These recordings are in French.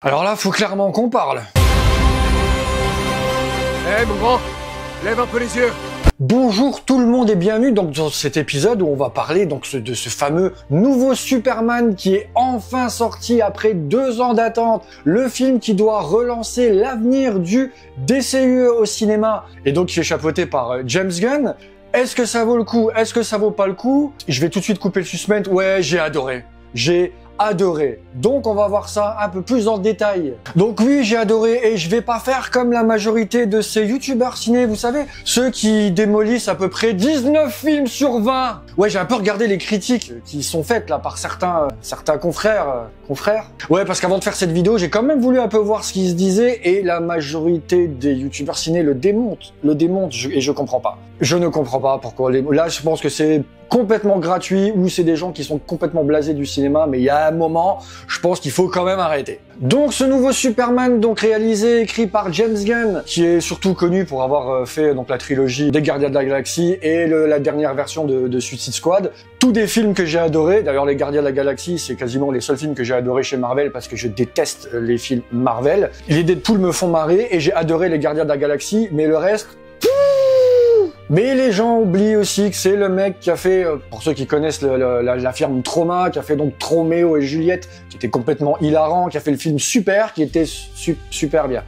Alors là, faut clairement qu'on parle. Eh mon grand, lève un peu les yeux. Bonjour tout le monde et bienvenue donc dans cet épisode où on va parler donc de ce fameux nouveau Superman qui est enfin sorti après 2 ans d'attente. Le film qui doit relancer l'avenir du DCU au cinéma et donc qui est chapeauté par James Gunn. Est-ce que ça vaut le coup? Est-ce que ça vaut pas le coup? Je vais tout de suite couper le suspense. Ouais, j'ai adoré. J'ai adoré. Donc on va voir ça un peu plus en détail. Donc oui, j'ai adoré et je vais pas faire comme la majorité de ces youtubeurs ciné, vous savez, ceux qui démolissent à peu près 19 films sur 20. Ouais, j'ai un peu regardé les critiques qui sont faites là par certains confrères. Ouais, parce qu'avant de faire cette vidéo, j'ai quand même voulu un peu voir ce qui se disait et la majorité des youtubeurs ciné le démontent et je comprends pas. Je ne comprends pas pourquoi là, je pense que c'est complètement gratuit ou c'est des gens qui sont complètement blasés du cinéma, mais il y a un moment, je pense qu'il faut quand même arrêter. Donc ce nouveau Superman, donc réalisé, écrit par James Gunn, qui est surtout connu pour avoir fait donc la trilogie des Gardiens de la Galaxie et la dernière version de Suicide Squad. Tous des films que j'ai adorés. D'ailleurs, les Gardiens de la Galaxie, c'est quasiment les seuls films que j'ai adorés chez Marvel parce que je déteste les films Marvel. Les Deadpool me font marrer et j'ai adoré les Gardiens de la Galaxie, mais le reste... Mais les gens oublient aussi que c'est le mec qui a fait, pour ceux qui connaissent la firme Trauma, qui a fait donc Troméo et Juliette, qui était complètement hilarant, qui a fait le film Super, qui était super bien.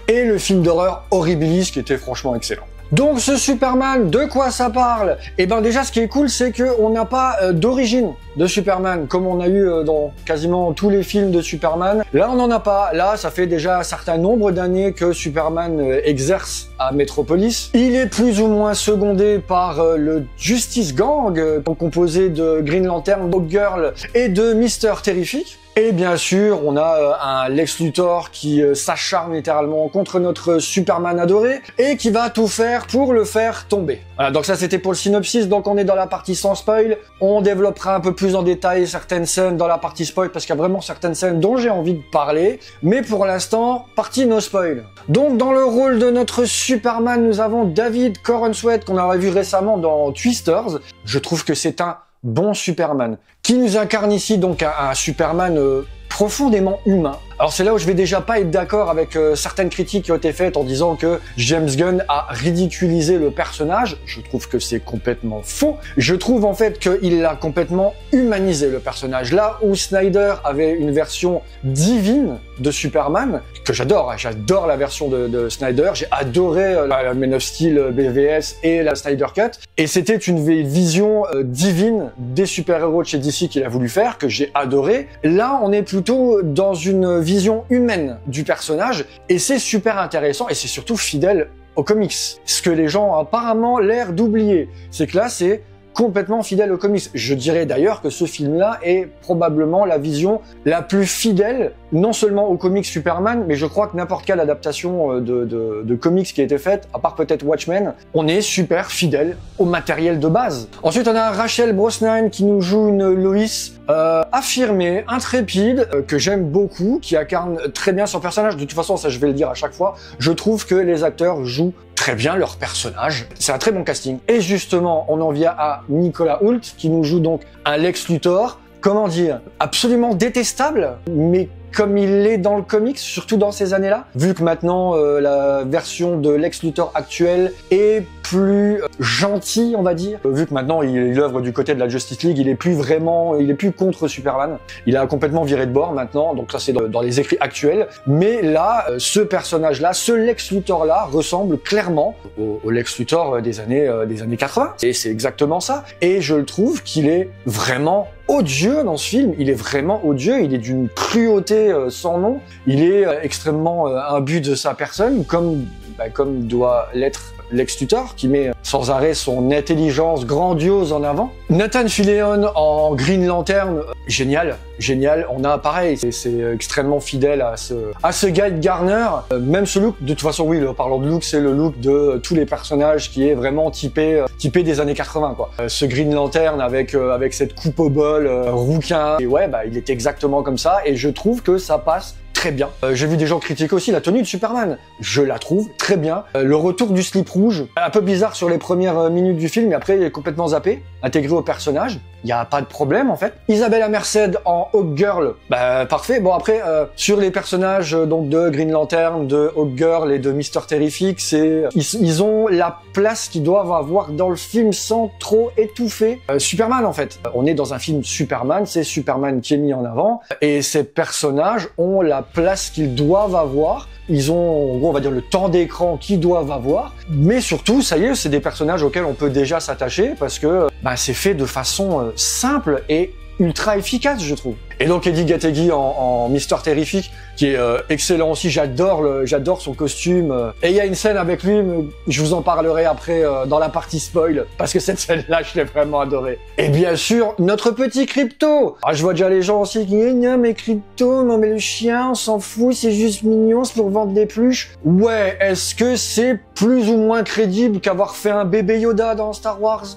Et le film d'horreur Horribilis, qui était franchement excellent. Donc ce Superman, de quoi ça parle? Eh ben déjà, ce qui est cool, c'est que on n'a pas d'origine de Superman, comme on a eu dans quasiment tous les films de Superman. Là, on n'en a pas. Là, ça fait déjà un certain nombre d'années que Superman exerce à Metropolis. Il est plus ou moins secondé par le Justice Gang, composé de Green Lantern, Hawkgirl et de Mister Terrific. Et bien sûr, on a un Lex Luthor qui s'acharne littéralement contre notre Superman adoré et qui va tout faire pour le faire tomber. Voilà, donc ça c'était pour le synopsis, donc on est dans la partie sans spoil. On développera un peu plus en détail certaines scènes dans la partie spoil parce qu'il y a vraiment certaines scènes dont j'ai envie de parler. Mais pour l'instant, partie no spoil. Donc dans le rôle de notre Superman, nous avons David Corenswet qu'on a vu récemment dans Twisters. Je trouve que c'est un bon Superman, qui nous incarne ici donc un Superman profondément humain. Alors c'est là où je vais déjà pas être d'accord avec certaines critiques qui ont été faites en disant que James Gunn a ridiculisé le personnage. Je trouve que c'est complètement faux. Je trouve en fait qu'il a complètement humanisé le personnage. Là où Snyder avait une version divine de Superman, que j'adore, j'adore la version de Snyder, j'ai adoré la Man of Steel BVS et la Snyder Cut, et c'était une vision divine des super-héros de chez DC qu'il a voulu faire, que j'ai adoré. Là, on est plutôt dans une vision humaine du personnage, et c'est super intéressant, et c'est surtout fidèle aux comics. Ce que les gens ont apparemment l'air d'oublier, c'est que là, c'est complètement fidèle aux comics. Je dirais d'ailleurs que ce film-là est probablement la vision la plus fidèle, non seulement aux comics Superman, mais je crois que n'importe quelle adaptation de comics qui a été faite, à part peut-être Watchmen, on est super fidèle au matériel de base. Ensuite, on a Rachel Brosnahan qui nous joue une Lois affirmée, intrépide, que j'aime beaucoup, qui incarne très bien son personnage. De toute façon, ça je vais le dire à chaque fois, je trouve que les acteurs jouent très bien leur personnage. C'est un très bon casting. Et justement, on en vient à Nicolas Hoult, qui nous joue donc un Lex Luthor, comment dire, absolument détestable, mais comme il l'est dans le comics, surtout dans ces années-là, vu que maintenant la version de Lex Luthor actuelle est plus gentil, on va dire. Vu que maintenant il œuvre du côté de la Justice League, il est plus contre Superman. Il a complètement viré de bord maintenant, donc ça c'est dans les écrits actuels. Mais là, ce personnage-là, ce Lex Luthor-là, ressemble clairement au Lex Luthor des années 80. Et c'est exactement ça. Et je le trouve qu'il est vraiment odieux dans ce film. Il est vraiment odieux. Il est d'une cruauté sans nom. Il est extrêmement imbu de sa personne, comme doit l'être Lex Luthor, qui met sans arrêt son intelligence grandiose en avant. Nathan Fillion en Green Lantern, génial. On a pareil, c'est extrêmement fidèle à ce Guy Garner. Même ce look, de toute façon oui, parlant de look, c'est le look de tous les personnages qui est vraiment typé des années 80 quoi. Ce Green Lantern avec cette coupe au bol rouquin, et ouais, il est exactement comme ça, et je trouve que ça passe très bien. J'ai vu des gens critiquer aussi la tenue de Superman. Je la trouve très bien. Le retour du slip rouge, un peu bizarre sur les premières minutes du film, mais après il est complètement zappé, intégré au personnage. il y a pas de problème en fait. Isabella Merced en Hawkgirl, bah parfait. Bon après sur les personnages donc de Green Lantern, de Hawkgirl et de Mister Terrific, c'est ils ont la place qu'ils doivent avoir dans le film sans trop étouffer Superman en fait. On est dans un film Superman, c'est Superman qui est mis en avant et ces personnages ont la place qu'ils doivent avoir. Ils ont, en gros, on va dire, le temps d'écran qu'ils doivent avoir. Mais surtout, ça y est, c'est des personnages auxquels on peut déjà s'attacher parce que c'est fait de façon simple et ultra efficace, je trouve. Et donc Eddie Gattegi en Mister Terrific, qui est excellent aussi. J'adore son costume. Et il y a une scène avec lui, je vous en parlerai après dans la partie spoil, parce que cette scène-là, je l'ai vraiment adorée. Et bien sûr, notre petit Crypto. Ah, je vois déjà les gens aussi qui disent non mais Crypto, non mais le chien, on s'en fout, c'est juste mignon, c'est pour vendre des pluches. Ouais, est-ce que c'est plus ou moins crédible qu'avoir fait un bébé Yoda dans Star Wars?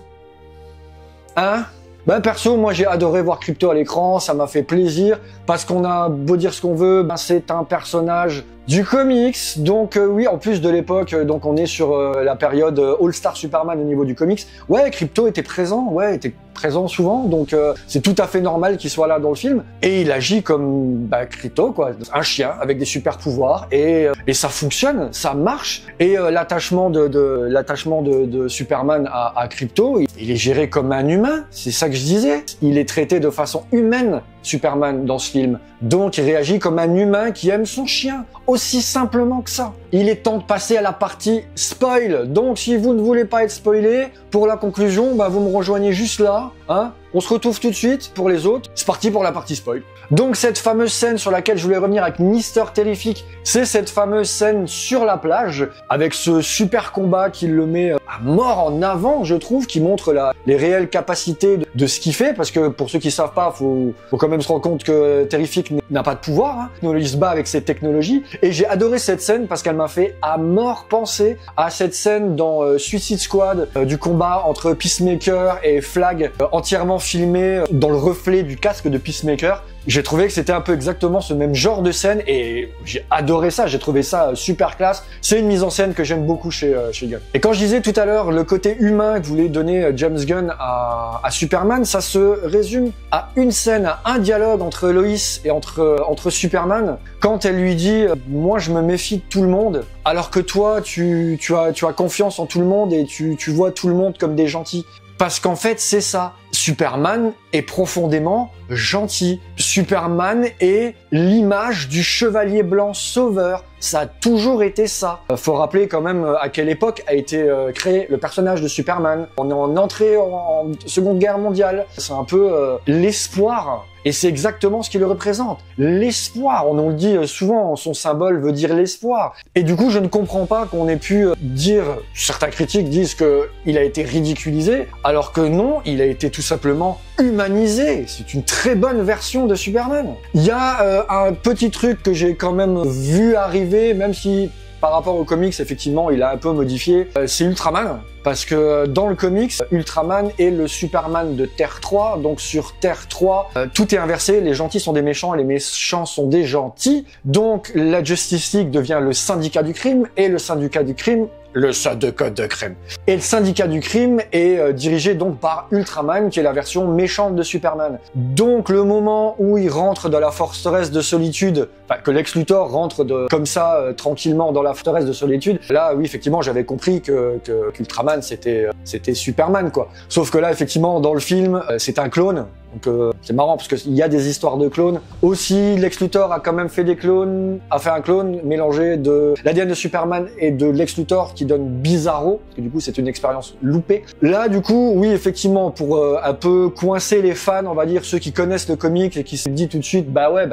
Hein? Ben perso, moi j'ai adoré voir Crypto à l'écran, ça m'a fait plaisir, parce qu'on a beau dire ce qu'on veut, c'est un personnage du comics, donc oui, en plus de l'époque, donc on est sur la période All-Star Superman au niveau du comics. Ouais, Crypto était présent souvent, donc c'est tout à fait normal qu'il soit là dans le film. Et il agit comme Crypto, quoi, un chien avec des super pouvoirs, et ça fonctionne, ça marche. Et l'attachement de Superman à Crypto, il est géré comme un humain, c'est ça que je disais. Il est traité de façon humaine, Superman, dans ce film. Donc il réagit comme un humain qui aime son chien. Aussi simplement que ça. Il est temps de passer à la partie spoil. Donc si vous ne voulez pas être spoilé, pour la conclusion, vous me rejoignez juste là. Hein. On se retrouve tout de suite pour les autres. C'est parti pour la partie spoil. Donc cette fameuse scène sur laquelle je voulais revenir avec Mister Terrific, c'est cette fameuse scène sur la plage, avec ce super combat qui le met à mort en avant, je trouve, qui montre les réelles capacités de ce qu'il fait, parce que pour ceux qui savent pas, faut quand même se rendre compte que Terrific n'a pas de pouvoir, hein. Il se bat avec ses technologies, et j'ai adoré cette scène parce qu'elle m'a fait à mort penser à cette scène dans Suicide Squad, du combat entre Peacemaker et Flag, entièrement filmé dans le reflet du casque de Peacemaker. J'ai trouvé que c'était un peu exactement ce même genre de scène et j'ai adoré ça, j'ai trouvé ça super classe. C'est une mise en scène que j'aime beaucoup chez Gunn. Et quand je disais tout à l'heure le côté humain que voulait donner James Gunn à Superman, ça se résume à une scène, à un dialogue entre Lois et entre Superman, quand elle lui dit « Moi je me méfie de tout le monde, alors que toi tu as confiance en tout le monde et tu vois tout le monde comme des gentils. » Parce qu'en fait, c'est ça. Superman est profondément gentil. Superman est l'image du chevalier blanc sauveur. Ça a toujours été ça. Faut rappeler quand même à quelle époque a été créé le personnage de Superman. On est en entrée en Seconde Guerre mondiale. C'est un peu l'espoir. Et c'est exactement ce qu'il représente. L'espoir. On nous le dit souvent, son symbole veut dire l'espoir. Et du coup, je ne comprends pas qu'on ait pu dire, certains critiques disent qu'il a été ridiculisé, alors que non, il a été tout simplement humanisé. C'est une très bonne version de Superman. Il y a un petit truc que j'ai quand même vu arriver, même si par rapport aux comics, effectivement, il a un peu modifié, c'est Ultraman. Parce que dans le comics, Ultraman est le Superman de Terre 3. Donc sur Terre 3, tout est inversé. Les gentils sont des méchants et les méchants sont des gentils. Donc la Justice League devient le syndicat du crime et le syndicat du crime, le syndicat de crime. Et le syndicat du crime est dirigé donc par Ultraman, qui est la version méchante de Superman. Donc le moment où il rentre dans la forteresse de solitude, enfin que Lex Luthor rentre comme ça tranquillement dans la forteresse de solitude, là oui effectivement j'avais compris qu'Ultraman c'était Superman quoi. Sauf que là effectivement dans le film c'est un clone. Donc c'est marrant parce qu'il y a des histoires de clones. Aussi, Lex Luthor a quand même fait un clone mélangé de l'ADN de Superman et de Lex Luthor qui donne Bizarro, parce que du coup c'est une expérience loupée. Là du coup, oui effectivement, pour un peu coincer les fans, on va dire ceux qui connaissent le comic et qui se disent tout de suite,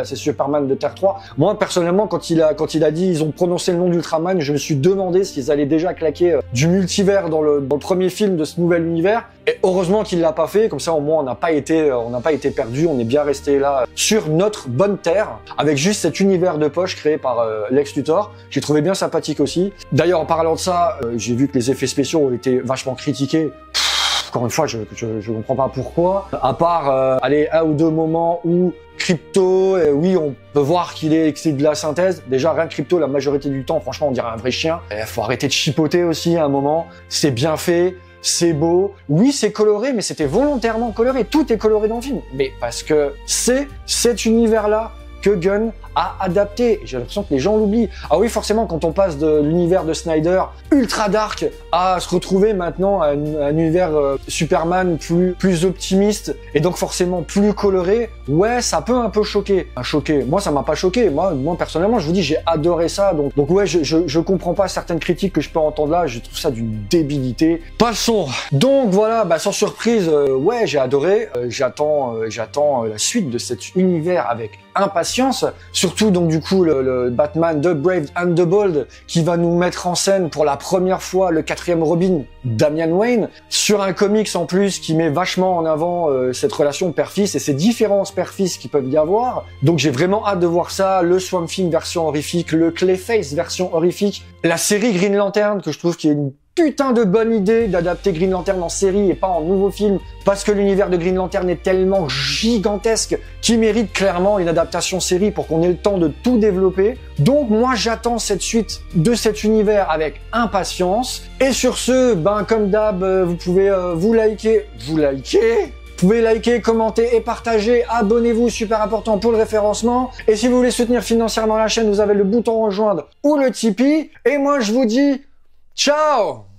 c'est Superman de Terre 3. Moi personnellement, quand il a dit, ils ont prononcé le nom d'Ultraman, je me suis demandé s'ils allaient déjà claquer du multivers dans le premier film de ce nouvel univers. Et heureusement qu'il l'a pas fait, comme ça au moins on n'a pas été perdu, on est bien resté là sur notre bonne terre, avec juste cet univers de poche créé par Lex Luthor. J'ai trouvé bien sympathique aussi. D'ailleurs en parlant de ça, j'ai vu que les effets spéciaux ont été vachement critiqués. Encore une fois, je comprends pas pourquoi. À part un ou deux moments où Crypto, oui, on peut voir qu'il est de la synthèse. Déjà, rien que Crypto, la majorité du temps, franchement, on dirait un vrai chien. Il faut arrêter de chipoter aussi à un moment. C'est bien fait. c'est beau, oui c'est coloré, mais c'était volontairement coloré, tout est coloré dans le film, mais parce que c'est cet univers-là que Gunn a adapté. J'ai l'impression que les gens l'oublient. Ah oui, forcément, quand on passe de l'univers de Snyder ultra dark à se retrouver maintenant à un univers Superman plus optimiste et donc forcément plus coloré, ouais, ça peut un peu choquer. Choquer. Moi, ça m'a pas choqué. Moi personnellement, je vous dis, j'ai adoré ça. Donc ouais, je comprends pas certaines critiques que je peux entendre là. Je trouve ça d'une débilité. Passons. Donc voilà, sans surprise, ouais, j'ai adoré. J'attends la suite de cet univers avec impatience. Surtout donc du coup le Batman The Brave and the Bold qui va nous mettre en scène pour la première fois le 4e Robin, Damian Wayne, sur un comics en plus qui met vachement en avant cette relation père-fils et ces différences père-fils qui peuvent y avoir. Donc j'ai vraiment hâte de voir ça, le Swamp Thing version horrifique, le Clayface version horrifique, la série Green Lantern que je trouve qui est une putain de bonne idée d'adapter Green Lantern en série et pas en nouveau film parce que l'univers de Green Lantern est tellement gigantesque qu'il mérite clairement une adaptation série pour qu'on ait le temps de tout développer. Donc moi j'attends cette suite de cet univers avec impatience et sur ce, comme d'hab, vous pouvez vous pouvez liker, commenter et partager, abonnez-vous, super important pour le référencement. Et si vous voulez soutenir financièrement la chaîne, vous avez le bouton rejoindre ou le Tipeee. Et moi je vous dis ciao!